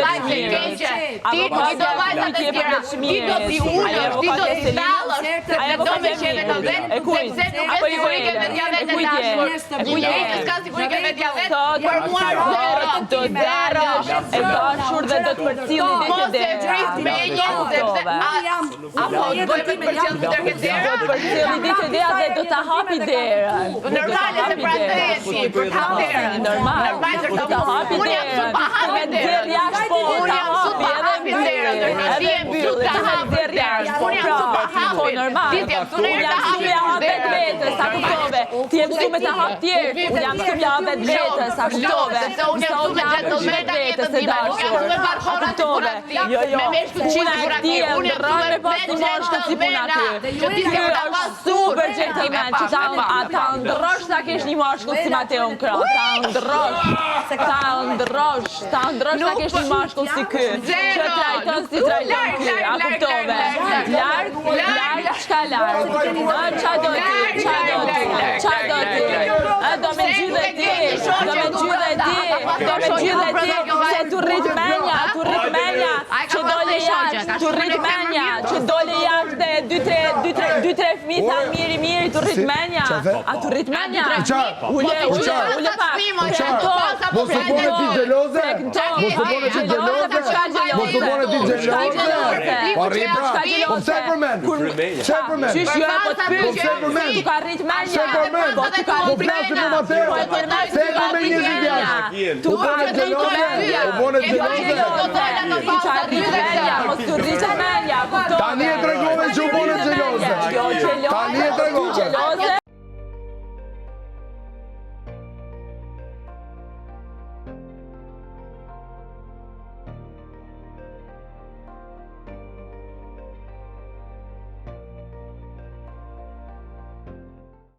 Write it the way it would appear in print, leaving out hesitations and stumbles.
vajzë të keqe. Ti do vajzat e tjera. Ti do t'i ullësh, ti do t'i thallësh, se do me qeve në vetë, sepse nuk e sigurike me t'ja vetë e dashur. Bujarike s'ka sigurike me t'ja vetë, për mua do darësh e dashur dhe do të përcilli dhe të derë. Apo bëjmë të përcilli dhe të derë? Do të përcilli dhe të derë dhe do të hapi derën. Normale se pra të e si, për të hapi derën. Normal, do të hapi derën. Unë jam super hapi derën. Unë jam super hapi derën. Ti e mbyll të hapi derën. Unë jam super hapi. Ti t'jem të nërë të hapi derën. Sa kuptove, ti e mësu me të hap tjerë, unë jam të mja vetë vetë, sa kuptove. Se unë jam të me gentlemeta jetën time, nuk jam të me barkona të purat ti, me me shkëqizë purat ti, unë jam të me gentlemena, që ti s'ke përta pas super gentleman, që ta ndrosh sa kesh një mashkull si Mateo në krah, ta ndrosh sa kesh një mashkull si ky, që trajton si trajton ky, a kuptove. Larg, qka larg, qa do ti, do me gjydhe ti, se tu rrit menja, që dole jashtë dhe 2-3 fmi ta miri, tu rrit menja, a tu rrit menja, ule pak, mos të bone ti gjeloze, qysh jo po të pysh, tu ka rrit menja, po tu ka rrit menja, tu ka rrit menja, mos tu rrit menja, tani e tregon